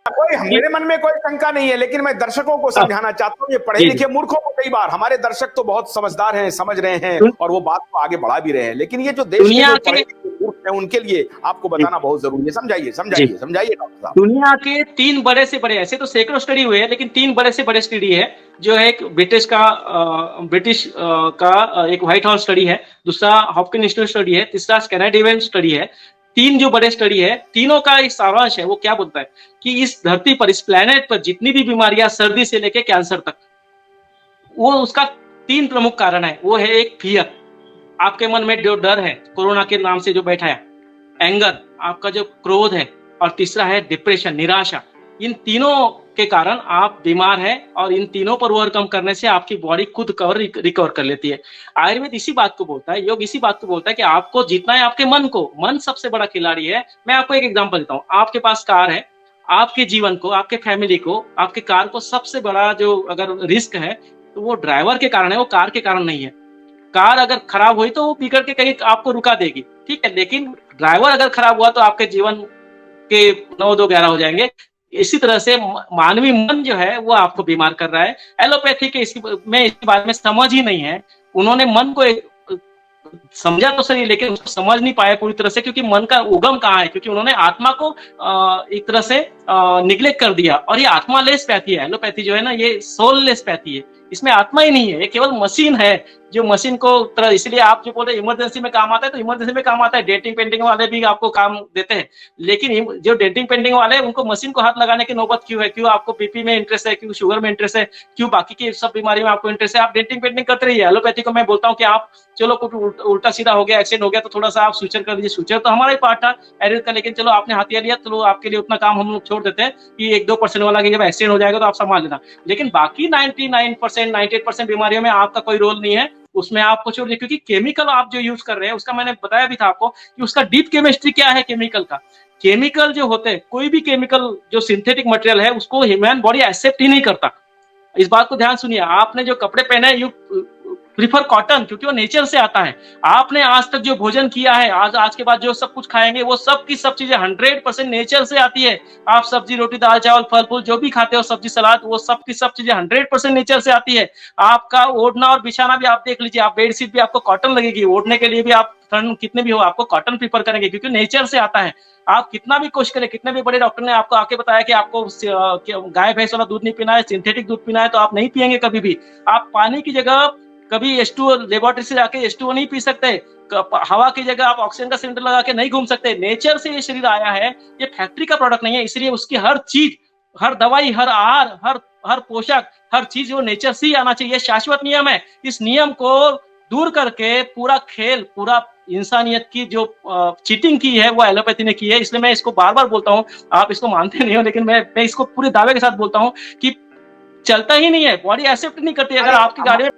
कोई मेरे मन में कोई शंका नहीं है, लेकिन मैं दर्शकों को समझाना चाहता हूँ, ये पढ़े लिखे मूर्खों को कई बार, हमारे दर्शक तो बहुत समझदार हैं, समझ रहे हैं और वो बात को आगे बढ़ा भी रहे हैं, लेकिन ये जो देश के जो पढ़े लिखे मूर्ख हैं उनके लिए आपको बताना बहुत जरूरी है। समझाइए समझाइए समझाइए डॉक्टर साहब। दुनिया के 3 बड़े से बड़े, ऐसे तो सैकड़ों स्टडी हुए हैं, लेकिन 3 बड़े से बड़े स्टडी है, जो है एक ब्रिटिश का एक व्हाइट हाउस स्टडी है, दूसरा हॉपकिंस इंस्टीट्यूट स्टडी है, तीसरा कैनेडियन स्टडी है। 3 जो बड़े स्टडी है, तीनों का एक सारांश है, वो क्या बोलता है कि इस धरती पर, इस प्लेनेट पर जितनी भी बीमारियां, सर्दी से लेके कैंसर तक, वो उसका 3 प्रमुख कारण है। वो है एक फियर, आपके मन में जो डर है कोरोना के नाम से जो बैठा है, एंगर, आपका जो क्रोध है, और तीसरा है डिप्रेशन, निराशा। इन तीनों के कारण आप बीमार हैं और इन तीनों पर ओवरकम करने से आपकी बॉडी खुद रिकवर कर लेती है। आयुर्वेद इसी बात को बोलता है, योग इसी बात को बोलता है कि आपको जीतना है आपके मन को। मन सबसे बड़ा खिलाड़ी है। मैं आपको एक एग्जांपल देता हूँ। आपके पास कार है, आपके जीवन को, आपके फैमिली को, आपके कार को सबसे बड़ा जो अगर रिस्क है तो वो ड्राइवर के कारण है, वो कार के कारण नहीं है। कार अगर खराब हुई तो वो बिगड़ के कहीं आपको रुका देगी, ठीक है, लेकिन ड्राइवर अगर खराब हुआ तो आपके जीवन के 9-2-11 हो जाएंगे। इसी तरह से मानवीय मन जो है वो आपको बीमार कर रहा है। एलोपैथी के इसके बारे में समझ ही नहीं है। उन्होंने मन को समझा तो सही, लेकिन उसको समझ नहीं पाए पूरी तरह से, क्योंकि मन का उगम कहाँ है, क्योंकि उन्होंने आत्मा को एक तरह से निग्लेक्ट कर दिया। और ये आत्मा लेस पैथी है। एलोपैथी जो है ना, ये सोल लेस पैथी है, इसमें आत्मा ही नहीं है, ये केवल मशीन है जो मशीन को तरह। इसलिए आप जो बोल रहे हैं इमरजेंसी में काम आता है, तो इमरजेंसी में काम आता है। डेंटिंग पेंटिंग वाले भी आपको काम देते हैं, लेकिन जो डेंटिंग पेंटिंग वाले हैं उनको मशीन को हाथ लगाने की नौबत क्यों है? क्यों आपको बीपी में इंटरेस्ट है, क्यों शुगर में इंटरेस्ट है, क्यों बाकी की सब बीमारी में आपको इंटरेस्ट है? आप डेंटिंग पेंटिंग करते रहिए। एलोपैथी को मैं बोलता हूँ कि आप चलो कुछ उल्टा सीधा हो गया, एक्सीडेंट हो गया, तो थोड़ा सा आप सूचर कर दीजिए। सूचर तो हमारा ही पार्ट था आयुर्वेद का, लेकिन चलो आपने हथियार लिया, चलो आपके लिए उतना काम हम लोग छोड़ देते हैं कि 1-2% वाला कि जब एक्सीडेंट हो जाएगा तो आप संभाल लेना। लेकिन बाकी 99%, 98% बीमारियों में आपका कोई रोल नहीं है, उसमें आपको छोड़ दिया। क्योंकि केमिकल आप जो यूज कर रहे हैं, उसका मैंने बताया भी था आपको कि उसका डीप केमिस्ट्री क्या है केमिकल का। केमिकल जो होते हैं, कोई भी केमिकल जो सिंथेटिक मटेरियल है, उसको ह्यूमन बॉडी एक्सेप्ट ही नहीं करता। इस बात को ध्यान सुनिए। आपने जो कपड़े पहने हैं, यू प्रीफर कॉटन, क्योंकि वो नेचर से आता है। आपने आज तक जो भोजन किया है, आज के बाद जो सब कुछ खाएंगे, वो सब की सब चीजें 100% नेचर से आती है। आप सब्जी, रोटी, दाल, चावल, फल फूल जो भी खाते हो, सब्जी, सलाद, वो सब की सब चीजें 100% नेचर से आती है। आपका ओढ़ना और बिछाना भी आप देख लीजिए, आप बेडशीट भी आपको कॉटन लगेगी, ओढ़ने के लिए भी आप ठंड कितने भी हो आपको कॉटन प्रीफर करेंगे, क्योंकि नेचर से आता है। आप कितना भी कोशिश करें, कितने भी बड़े डॉक्टर ने आपको आके बताया कि आपको गाय भैंस वाला दूध नहीं पीना है, सिंथेटिक दूध पीना है, तो आप नहीं पिएंगे कभी भी। आप पानी की जगह कभी H2O लेबोरेटरी से जाके H2O नहीं पी सकते। हवा की जगह आप ऑक्सीजन का सिलेंडर लगा के नहीं घूम सकते। नेचर से ये शरीर आया है, ये फैक्ट्री का प्रोडक्ट नहीं है। इसलिए उसकी हर चीज, हर दवाई, हर आहार, हर पोषक, हर चीज वो नेचर से ही आना चाहिए। शाश्वत नियम है। इस नियम को दूर करके पूरा खेल, पूरा इंसानियत की जो चीटिंग की है वो एलोपैथी ने की है। इसलिए मैं इसको बार बार बोलता हूँ, आप इसको मानते नहीं हो, लेकिन मैं इसको पूरे दावे के साथ बोलता हूँ कि चलता ही नहीं है, बॉडी एक्सेप्ट नहीं करती। अगर आपकी गाड़ी में